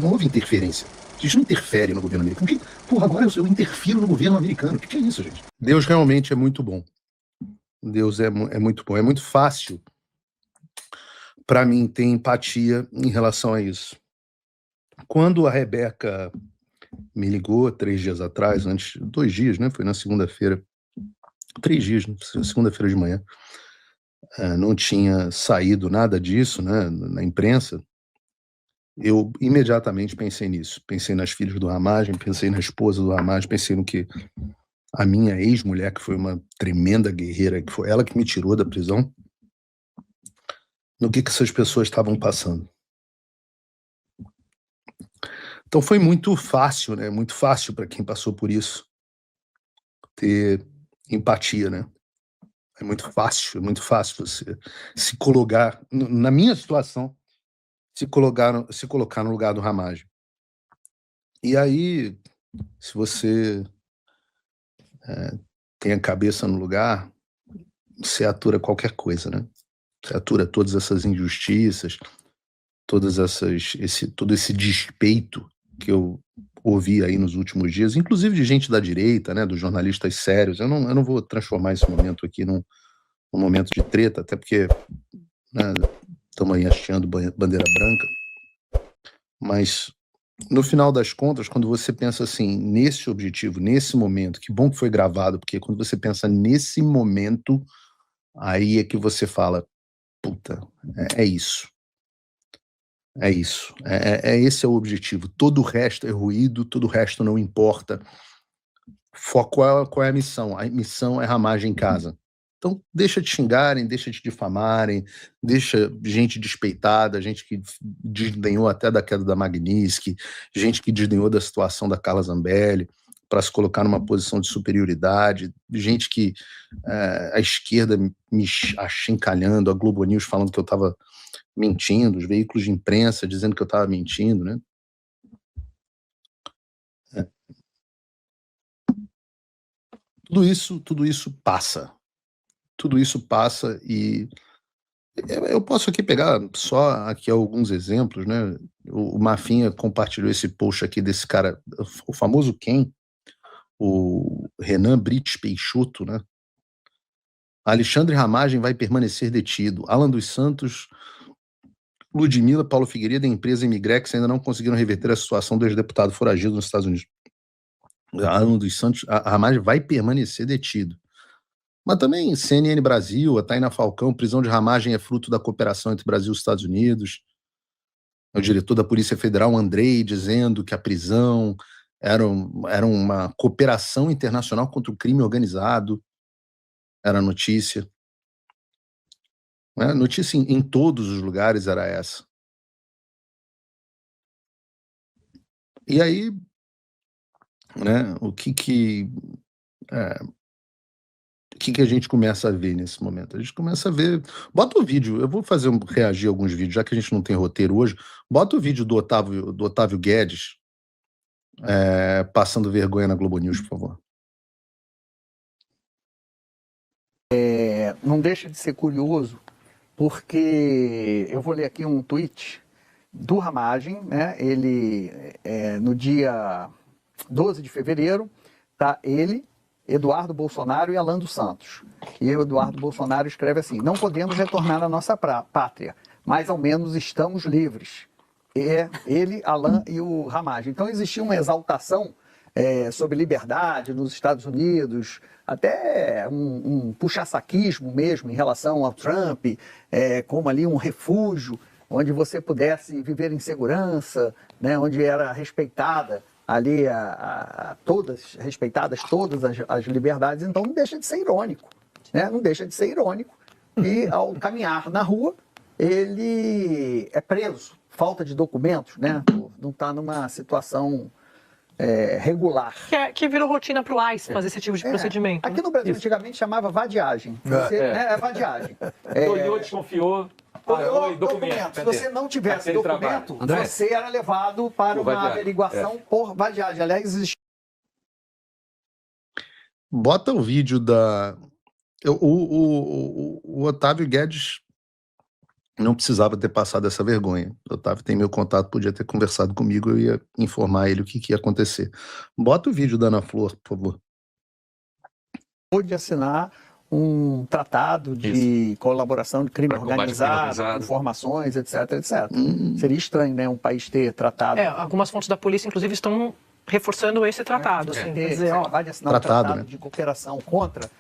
não houve interferência. A gente não interfere no governo americano. Porra, agora eu interfiro no governo americano. O que é isso, gente? Deus realmente é muito bom. Deus é muito bom. É muito fácil para mim ter empatia em relação a isso. Quando a Rebeca me ligou 3 dias atrás, 2 dias, né? Foi na segunda-feira. 3 dias, segunda-feira de manhã. Não tinha saído nada disso, né, na imprensa. Eu imediatamente pensei nisso. Pensei nas filhas do Ramagem, pensei na esposa do Ramagem, pensei no que a minha ex-mulher, que foi uma tremenda guerreira, que foi ela que me tirou da prisão, no que essas pessoas estavam passando. Então foi muito fácil, né? Muito fácil para quem passou por isso ter empatia, né? É muito fácil você se colocar, na minha situação, se colocar no lugar do Ramagem. E aí, se você tem a cabeça no lugar, você atura qualquer coisa, né? Você atura todas essas injustiças, todo esse despeito que eu ouvi aí nos últimos dias, inclusive de gente da direita, né, dos jornalistas sérios. Eu não vou transformar esse momento aqui num momento de treta, até porque, né, estamos aí hasteando bandeira branca, mas no final das contas, quando você pensa assim, nesse objetivo, nesse momento, que bom que foi gravado, porque quando você pensa nesse momento, aí é que você fala, puta, é isso. É isso. Esse é o objetivo. Todo o resto é ruído, todo o resto não importa. Foco qual é a missão? A missão é Ramagem em casa. Então, deixa de xingarem, deixa de difamarem, deixa gente despeitada, gente que desdenhou até da queda da Magnitsky, gente que desdenhou da situação da Carla Zambelli para se colocar numa posição de superioridade, gente que a esquerda me achincalhando, a Globo News falando que eu estava mentindo, os veículos de imprensa dizendo que eu estava mentindo, né? Tudo isso passa. Tudo isso passa e eu posso aqui pegar só aqui alguns exemplos, né? O Mafinha compartilhou esse post aqui desse cara, o famoso Ken, o Renan Brites Peixoto, né? Alexandre Ramagem vai permanecer detido. Alan dos Santos, Ludmila, Paulo Figueiredo e a empresa Imigrex ainda não conseguiram reverter a situação do ex-deputado foragido nos Estados Unidos. Alan dos Santos, a Ramagem vai permanecer detido. Mas também CNN Brasil, a Taina Falcão, prisão de Ramagem é fruto da cooperação entre Brasil e Estados Unidos. O diretor da Polícia Federal, Andrei, dizendo que a prisão era uma cooperação internacional contra o crime organizado. Era a notícia. A notícia em todos os lugares era essa. E aí, né, o que a gente começa a ver nesse momento? A gente começa a ver... Bota o vídeo, eu vou reagir a alguns vídeos, já que a gente não tem roteiro hoje. Bota o vídeo do Otávio Guedes passando vergonha na Globo News, por favor. Não deixa de ser curioso, porque eu vou ler aqui um tweet do Ramagem, né? Ele, no dia 12 de fevereiro, tá ele, Eduardo Bolsonaro e Alan dos Santos. E o Eduardo Bolsonaro escreve assim: não podemos retornar à nossa pátria, mas ao menos estamos livres. Ele, Alan e o Ramagem. Então existia uma exaltação sobre liberdade nos Estados Unidos, até um puxa-saquismo mesmo em relação ao Trump, como ali um refúgio onde você pudesse viver em segurança, né, onde era respeitada ali respeitadas todas as liberdades. Então não deixa de ser irônico, né? Não deixa de ser irônico. E ao caminhar na rua, ele é preso, falta de documentos, né? Não está numa situação regular. Que virou rotina para o ICE fazer esse tipo de procedimento. Aqui no Brasil, antigamente, chamava vadiagem. Vadiagem. Olhou, desconfiou, parou e documento. Se você não tivesse documento, você era levado para uma averiguação por vadiagem. Aliás, existe... Bota o vídeo da... O Otávio Guedes não precisava ter passado essa vergonha. O Otávio tem meu contato, podia ter conversado comigo, eu ia informar ele o que ia acontecer. Bota o vídeo da Ana Flor, por favor. Pôde assinar um tratado de colaboração de crime Pra combate ao crime organizado, organizado. informações, etc, etc. Seria estranho, né, um país ter tratado. Algumas fontes da polícia, inclusive, estão reforçando esse tratado. Assim, quer dizer, ó, Vai assinar Tratado, um tratado né? de cooperação contra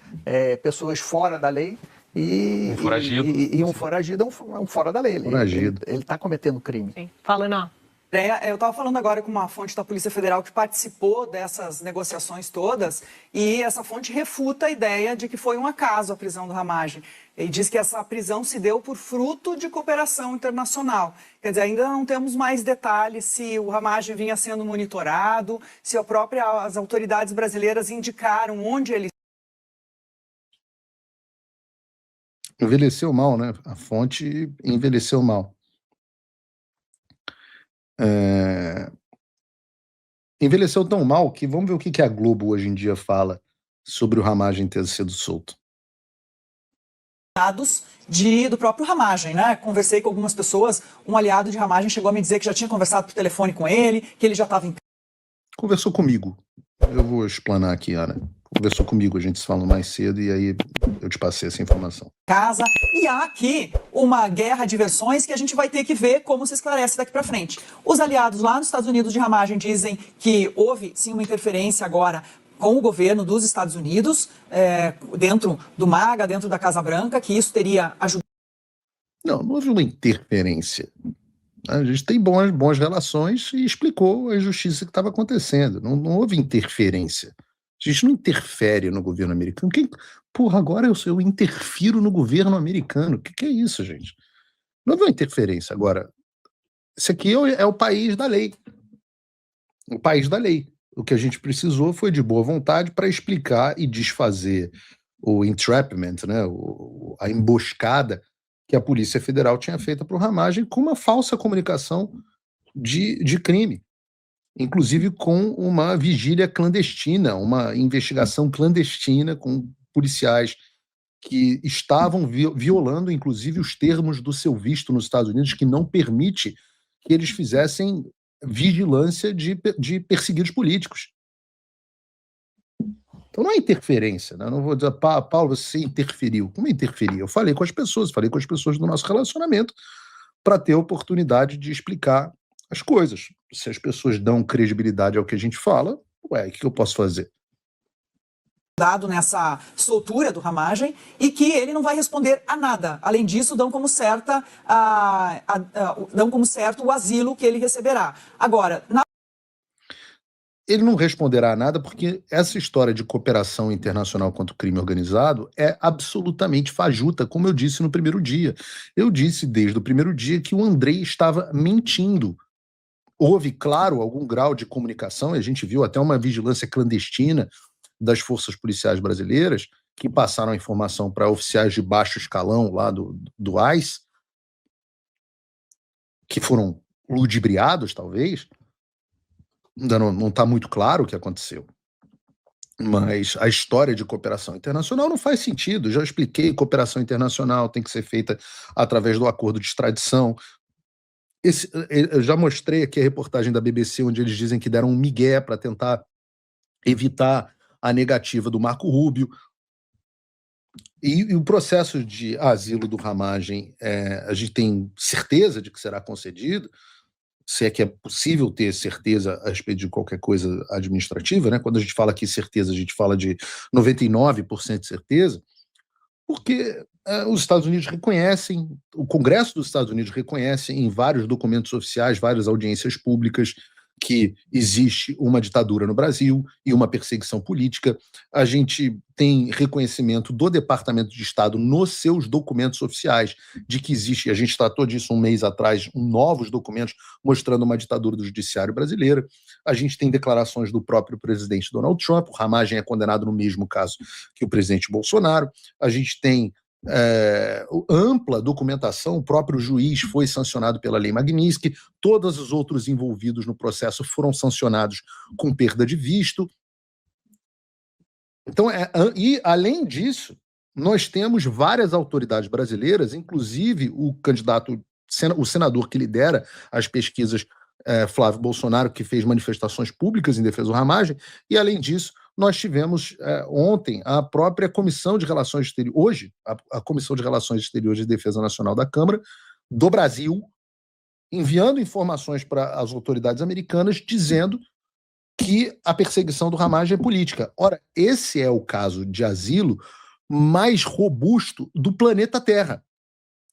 pessoas fora da lei e Um foragido. e um foragido é um fora da lei. Foragido. Ele está cometendo crime. sim. Fala, Ana. Eu estava falando agora com uma fonte da Polícia Federal que participou dessas negociações todas e essa fonte refuta a ideia de que foi um acaso a prisão do Ramagem. E diz que essa prisão se deu por fruto de cooperação internacional. Quer dizer, ainda não temos mais detalhes se o Ramagem vinha sendo monitorado, se as autoridades brasileiras indicaram onde ele... Envelheceu mal, né? A fonte envelheceu mal. Envelheceu tão mal que vamos ver o que a Globo hoje em dia fala sobre o Ramagem ter sido solto. Dados do próprio Ramagem, né? Conversei com algumas pessoas, um aliado de Ramagem chegou a me dizer que já tinha conversado por telefone com ele, que ele já estava em Conversou comigo. Eu vou explanar aqui, Ana. Conversou comigo, a gente se fala mais cedo e aí eu te passei essa informação. casa. E há aqui uma guerra de versões que a gente vai ter que ver como se esclarece daqui para frente. Os aliados lá nos Estados Unidos de Ramagem dizem que houve sim uma interferência agora com o governo dos Estados Unidos, dentro do MAGA, dentro da Casa Branca, que isso teria ajudado. Não houve uma interferência. A gente tem boas relações e explicou a injustiça que estava acontecendo. Não houve interferência. A gente não interfere no governo americano. Porra, agora eu interfiro no governo americano. O que é isso, gente? Não houve uma interferência. Agora, esse aqui é o país da lei. O país da lei. O que a gente precisou foi de boa vontade para explicar e desfazer o entrapment, né, a emboscada que a Polícia Federal tinha feita para o Ramagem com uma falsa comunicação de crime, inclusive com uma vigília clandestina, uma investigação clandestina com policiais que estavam violando, inclusive, os termos do seu visto nos Estados Unidos, que não permite que eles fizessem vigilância de perseguidos políticos. Então não é interferência, né? Eu não vou dizer, Paulo, você interferiu. Como interferir? Eu falei com as pessoas do nosso relacionamento para ter a oportunidade de explicar as coisas. Se as pessoas dão credibilidade ao que a gente fala, o que eu posso fazer? Dado nessa soltura do Ramagem e que ele não vai responder a nada. Além disso, dão como certo o asilo que ele receberá. Agora, ele não responderá a nada porque essa história de cooperação internacional contra o crime organizado é absolutamente fajuta, como eu disse no primeiro dia. Eu disse desde o primeiro dia que o Andrei estava mentindo. Houve, claro, algum grau de comunicação, e a gente viu até uma vigilância clandestina das forças policiais brasileiras, que passaram a informação para oficiais de baixo escalão lá do ICE, que foram ludibriados, talvez. Ainda não está muito claro o que aconteceu. Mas a história de cooperação internacional não faz sentido. Já expliquei, cooperação internacional tem que ser feita através do acordo de extradição. Eu já mostrei aqui a reportagem da BBC, onde eles dizem que deram um migué para tentar evitar a negativa do Marco Rubio. E o processo de asilo do Ramagem, a gente tem certeza de que será concedido, se é que é possível ter certeza a respeito de qualquer coisa administrativa, né? Quando a gente fala aqui certeza, a gente fala de 99% de certeza, porque os Estados Unidos reconhecem, o Congresso dos Estados Unidos reconhece em vários documentos oficiais, várias audiências públicas, que existe uma ditadura no Brasil e uma perseguição política. A gente tem reconhecimento do Departamento de Estado nos seus documentos oficiais de que existe, a gente tratou disso um mês atrás, novos documentos mostrando uma ditadura do judiciário brasileiro. A gente tem declarações do próprio presidente Donald Trump, o Ramagem é condenado no mesmo caso que o presidente Bolsonaro. A gente tem ampla documentação, o próprio juiz foi sancionado pela Lei Magnitsky, todos os outros envolvidos no processo foram sancionados com perda de visto. Então, e além disso, nós temos várias autoridades brasileiras, inclusive o senador que lidera as pesquisas, Flávio Bolsonaro, que fez manifestações públicas em defesa do Ramagem, e além disso, nós tivemos ontem a própria Comissão de Relações Exteriores, hoje, a Comissão de Relações Exteriores e Defesa Nacional da Câmara do Brasil, enviando informações para as autoridades americanas, dizendo que a perseguição do Ramagem é política. Ora, esse é o caso de asilo mais robusto do planeta Terra.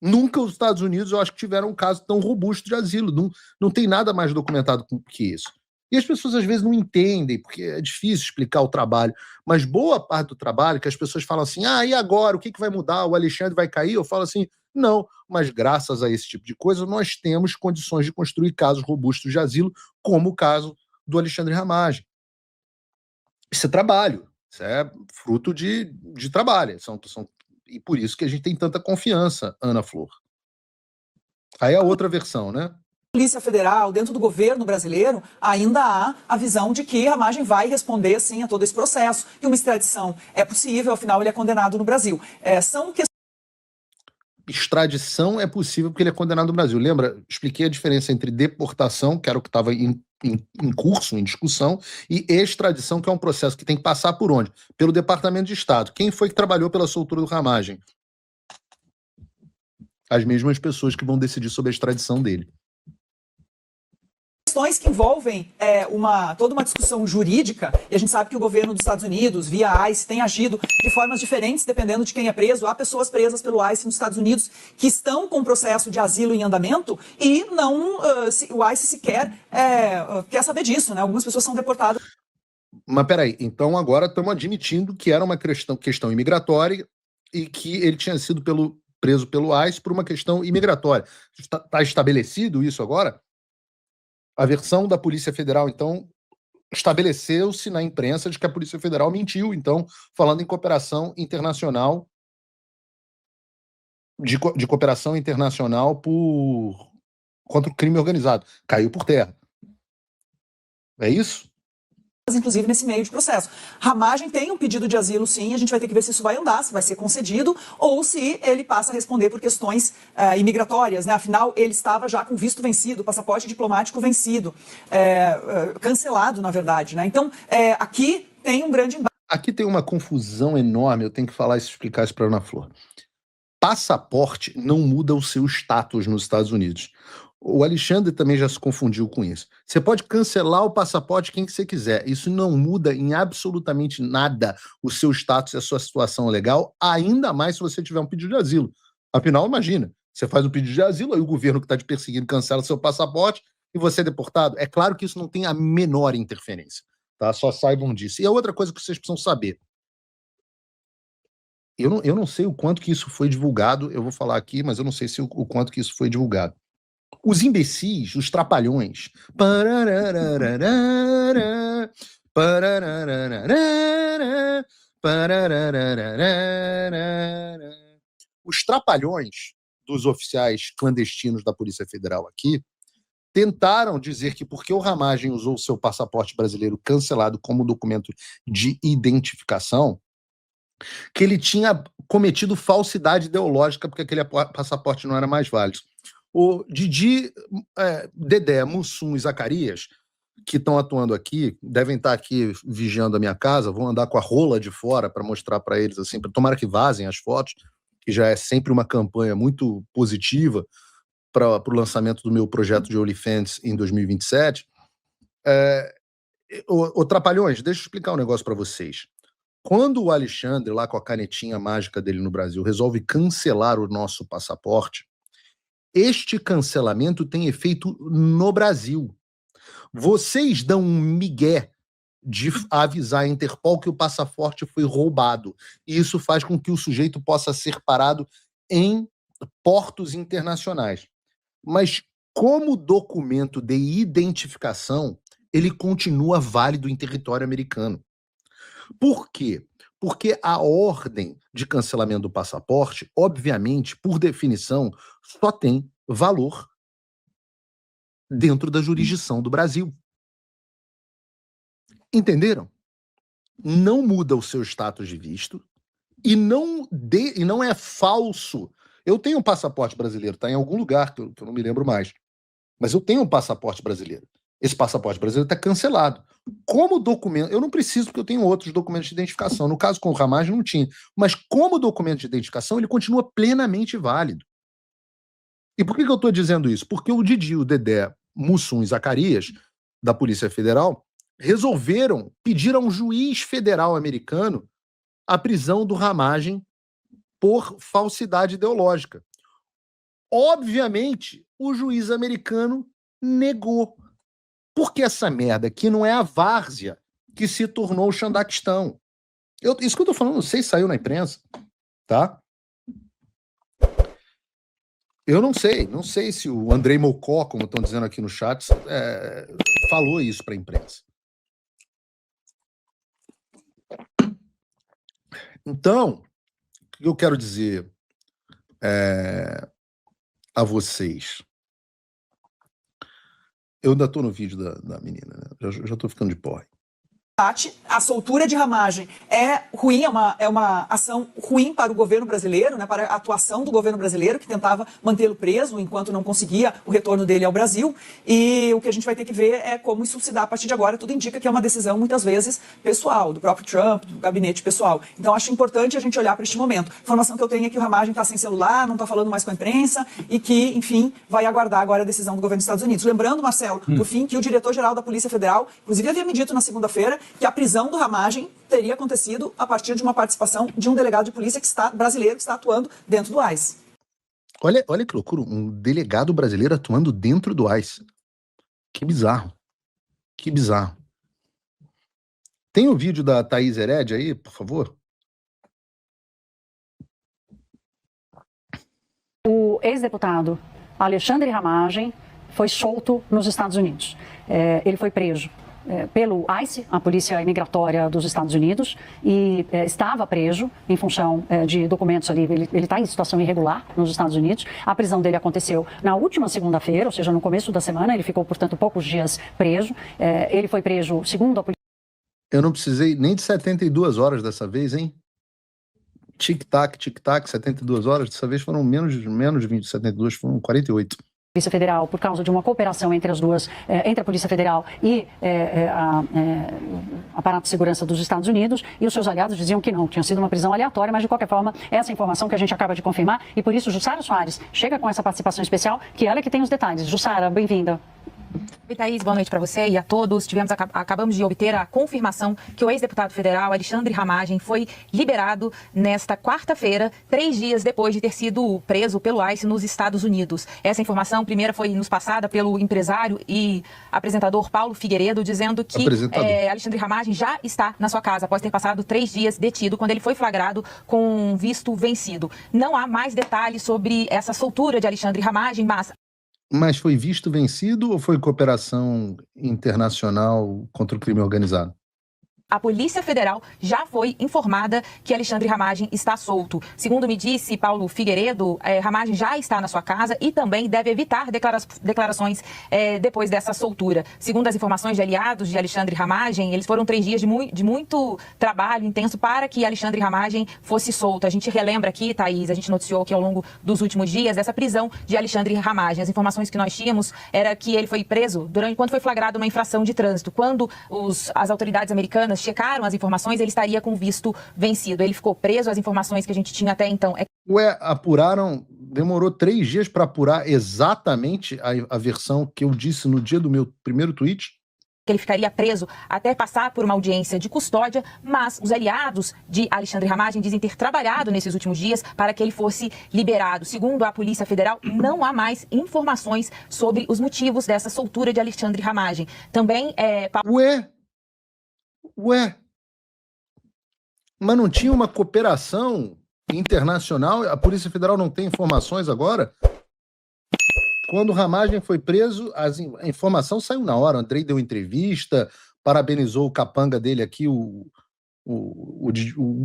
Nunca os Estados Unidos, eu acho que tiveram um caso tão robusto de asilo. Não tem nada mais documentado que isso. E as pessoas às vezes não entendem, porque é difícil explicar o trabalho, mas boa parte do trabalho que as pessoas falam assim, e agora, o que vai mudar? O Alexandre vai cair? Eu falo assim, não, mas graças a esse tipo de coisa, nós temos condições de construir casos robustos de asilo, como o caso do Alexandre Ramagem. Isso é trabalho, isso é fruto de trabalho, e por isso que a gente tem tanta confiança, Ana Flor. Aí a outra versão, né? Polícia Federal, dentro do governo brasileiro, ainda há a visão de que Ramagem vai responder, sim, a todo esse processo, que uma extradição é possível, afinal ele é condenado no Brasil. São questões... Extradição é possível porque ele é condenado no Brasil. Lembra? Expliquei a diferença entre deportação, que era o que estava em curso, em discussão, e extradição, que é um processo que tem que passar por onde? Pelo Departamento de Estado. Quem foi que trabalhou pela soltura do Ramagem? As mesmas pessoas que vão decidir sobre a extradição dele. Questões que envolvem toda uma discussão jurídica, e a gente sabe que o governo dos Estados Unidos, via ICE, tem agido de formas diferentes, dependendo de quem é preso. Há pessoas presas pelo ICE nos Estados Unidos que estão com processo de asilo em andamento e não, o ICE sequer quer saber disso, né? Algumas pessoas são deportadas. Mas peraí, então agora estamos admitindo que era uma questão imigratória e que ele tinha sido preso pelo ICE por uma questão imigratória. Está estabelecido isso agora? A versão da Polícia Federal, então, estabeleceu-se na imprensa de que a Polícia Federal mentiu, então, falando em cooperação internacional, de cooperação internacional contra o crime organizado. Caiu por terra. É isso? Inclusive nesse meio de processo. Ramagem tem um pedido de asilo, sim, a gente vai ter que ver se isso vai andar, se vai ser concedido, ou se ele passa a responder por questões imigratórias, né? Afinal, ele estava já com visto vencido, passaporte diplomático vencido, cancelado, na verdade, né? Então, aqui tem um grande embate. Aqui tem uma confusão enorme, eu tenho que explicar isso para a Ana Flor. Passaporte não muda o seu status nos Estados Unidos. O Alexandre também já se confundiu com isso. Você pode cancelar o passaporte quem que você quiser. Isso não muda em absolutamente nada o seu status e a sua situação legal, ainda mais se você tiver um pedido de asilo. Afinal, imagina, você faz um pedido de asilo, aí o governo que está te perseguindo cancela seu passaporte e você é deportado. É claro que isso não tem a menor interferência, tá? Só saibam disso. E a outra coisa que vocês precisam saber, eu não sei o quanto que isso foi divulgado, eu vou falar aqui, mas eu não sei se o quanto que isso foi divulgado. Os imbecis, os trapalhões. Os trapalhões dos oficiais clandestinos da Polícia Federal aqui tentaram dizer que porque o Ramagem usou o seu passaporte brasileiro cancelado como documento de identificação, que ele tinha cometido falsidade ideológica porque aquele passaporte não era mais válido. O Didi, Dedé, Mussum e Zacarias, que estão atuando aqui, devem estar aqui vigiando a minha casa, vão andar com a rola de fora para mostrar para eles, assim, tomara que vazem as fotos, que já é sempre uma campanha muito positiva para o lançamento do meu projeto de OnlyFans em 2027. Trapalhões, deixa eu explicar um negócio para vocês. Quando o Alexandre, lá com a canetinha mágica dele no Brasil, resolve cancelar o nosso passaporte, este cancelamento tem efeito no Brasil. Vocês dão um migué de avisar a Interpol que o passaporte foi roubado. E isso faz com que o sujeito possa ser parado em portos internacionais. Mas como documento de identificação, ele continua válido em território americano. Por quê? Porque a ordem de cancelamento do passaporte, obviamente, por definição, só tem valor dentro da jurisdição do Brasil. Entenderam? Não muda o seu status de visto E não é falso. Eu tenho um passaporte brasileiro, está em algum lugar que eu não me lembro mais. Mas eu tenho um passaporte brasileiro. Esse passaporte brasileiro está cancelado. Como documento, eu não preciso, porque eu tenho outros documentos de identificação. No caso com o Ramagem não tinha. Mas como documento de identificação, ele continua plenamente válido. E por que eu estou dizendo isso? Porque o Didi, o Dedé, Mussum e Zacarias, da Polícia Federal, resolveram pedir a um juiz federal americano a prisão do Ramagem por falsidade ideológica. Obviamente, o juiz americano negou. Porque essa merda aqui não é a várzea que se tornou o Xandaquistão. Isso que eu tô falando, não sei se saiu na imprensa, tá? Eu não sei se o Andrei Mocó, como estão dizendo aqui no chat, falou isso para a imprensa. Então, o que eu quero dizer a vocês? Eu ainda estou no vídeo da menina, né? Já estou ficando de porra. A soltura de Ramagem é ruim, é uma ação ruim para o governo brasileiro, né, para a atuação do governo brasileiro, que tentava mantê-lo preso enquanto não conseguia o retorno dele ao Brasil. E o que a gente vai ter que ver é como isso se dá a partir de agora. Tudo indica que é uma decisão, muitas vezes, pessoal, do próprio Trump, do gabinete pessoal. Então, acho importante a gente olhar para este momento. A informação que eu tenho é que o Ramagem está sem celular, não está falando mais com a imprensa e que, enfim, vai aguardar agora a decisão do governo dos Estados Unidos. Lembrando, Marcelo, por fim, que o diretor-geral da Polícia Federal, inclusive havia me dito na segunda-feira, que a prisão do Ramagem teria acontecido a partir de uma participação de um delegado de polícia brasileiro que está atuando dentro do ICE. Olha que loucura, um delegado brasileiro atuando dentro do ICE. Que bizarro. Que bizarro. Tem o vídeo da Thaís Hered aí, por favor? O ex-deputado Alexandre Ramagem foi solto nos Estados Unidos. Ele foi preso pelo ICE, a Polícia Imigratória dos Estados Unidos, e estava preso em função de documentos ali. Ele está em situação irregular nos Estados Unidos. A prisão dele aconteceu na última segunda-feira, ou seja, no começo da semana. Ele ficou, portanto, poucos dias preso. Ele foi preso, segundo a polícia. Eu não precisei nem de 72 horas dessa vez, hein? Tic-tac, 72 horas. Dessa vez foram menos de 20, 72, foram 48. Polícia Federal, por causa de uma cooperação entre as duas, entre a Polícia Federal e o aparato de segurança dos Estados Unidos, e os seus aliados diziam que não, tinha sido uma prisão aleatória, mas de qualquer forma, essa informação que a gente acaba de confirmar, e por isso Jussara Soares chega com essa participação especial, que ela é que tem os detalhes. Jussara, bem-vinda. Oi, Thaís, boa noite para você e a todos. Acabamos de obter a confirmação que o ex-deputado federal Alexandre Ramagem foi liberado nesta quarta-feira, 3 dias depois de ter sido preso pelo ICE nos Estados Unidos. Essa informação primeira foi nos passada pelo empresário e apresentador Paulo Figueiredo, dizendo que Alexandre Ramagem já está na sua casa, após ter passado 3 dias detido, quando ele foi flagrado com visto vencido. Não há mais detalhes sobre essa soltura de Alexandre Ramagem, Mas foi visto vencido ou foi cooperação internacional contra o crime organizado? A Polícia Federal já foi informada que Alexandre Ramagem está solto. Segundo me disse Paulo Figueiredo, Ramagem já está na sua casa e também deve evitar declarações depois dessa soltura. Segundo as informações de aliados de Alexandre Ramagem, eles foram 3 dias de muito trabalho intenso para que Alexandre Ramagem fosse solto. A gente relembra aqui, Thaís, a gente noticiou que ao longo dos últimos dias essa prisão de Alexandre Ramagem. As informações que nós tínhamos era que ele foi preso quando foi flagrado uma infração de trânsito. Quando as autoridades americanas checaram as informações, ele estaria com visto vencido. Ele ficou preso, as informações que a gente tinha até então. Apuraram, demorou 3 dias para apurar exatamente a versão que eu disse no dia do meu primeiro tweet? Que ele ficaria preso até passar por uma audiência de custódia, mas os aliados de Alexandre Ramagem dizem ter trabalhado nesses últimos dias para que ele fosse liberado. Segundo a Polícia Federal, não há mais informações sobre os motivos dessa soltura de Alexandre Ramagem. Também Ué, mas não tinha uma cooperação internacional? A Polícia Federal não tem informações agora? Quando o Ramagem foi preso, a informação saiu na hora. O Andrei deu entrevista, parabenizou o capanga dele aqui, o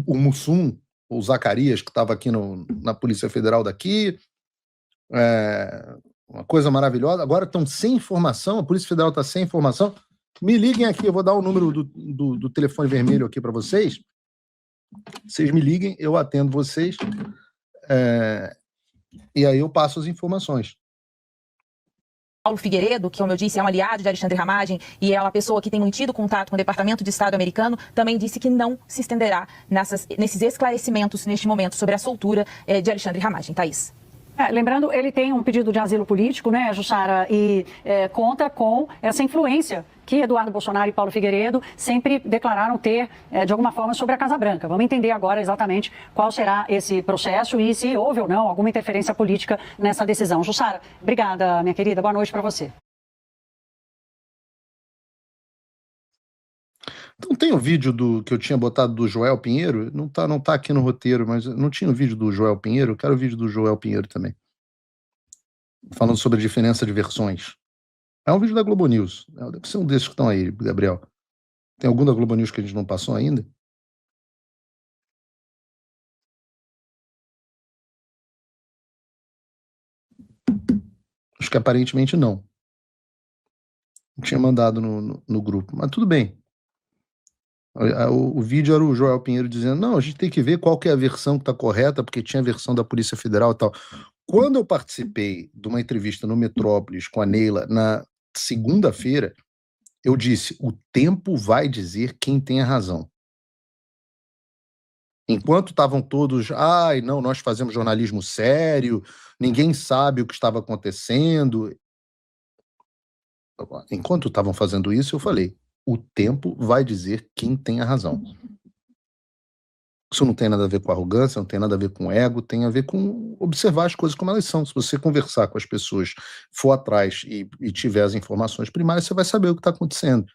Mussum, o Zacarias, que estava aqui na Polícia Federal daqui. Uma coisa maravilhosa. Agora estão sem informação, a Polícia Federal está sem informação. Me liguem aqui, eu vou dar o número do telefone vermelho aqui para vocês. Vocês me liguem, eu atendo vocês, e aí eu passo as informações. Paulo Figueiredo, que, como eu disse, é um aliado de Alexandre Ramagem e é uma pessoa que tem mantido contato com o Departamento de Estado americano, também disse que não se estenderá nesses esclarecimentos neste momento sobre a soltura de Alexandre Ramagem. Thaís. Lembrando, ele tem um pedido de asilo político, né, Jussara, e conta com essa influência que Eduardo Bolsonaro e Paulo Figueiredo sempre declararam ter, de alguma forma, sobre a Casa Branca. Vamos entender agora exatamente qual será esse processo e se houve ou não alguma interferência política nessa decisão. Jussara, obrigada, minha querida. Boa noite para você. Então tem o vídeo que eu tinha botado do Joel Pinheiro, não tá aqui no roteiro, mas não tinha o vídeo do Joel Pinheiro, eu quero o vídeo do Joel Pinheiro também. Falando sobre a diferença de versões. É um vídeo da Globo News, deve ser um desses que estão aí, Gabriel. Tem algum da Globo News que a gente não passou ainda? Acho que aparentemente não. Eu tinha mandado no grupo, mas tudo bem. O vídeo era o Joel Pinheiro dizendo, não, a gente tem que ver qual que é a versão que está correta, porque tinha a versão da Polícia Federal e tal. Quando eu participei de uma entrevista no Metrópolis com a Neila, na segunda-feira, eu disse, o tempo vai dizer quem tem a razão. Enquanto estavam todos, não, nós fazemos jornalismo sério, ninguém sabe o que estava acontecendo. Enquanto estavam fazendo isso, eu falei, o tempo vai dizer quem tem a razão. Isso não tem nada a ver com arrogância, não tem nada a ver com ego, tem a ver com observar as coisas como elas são. Se você conversar com as pessoas, for atrás e tiver as informações primárias, você vai saber o que está acontecendo.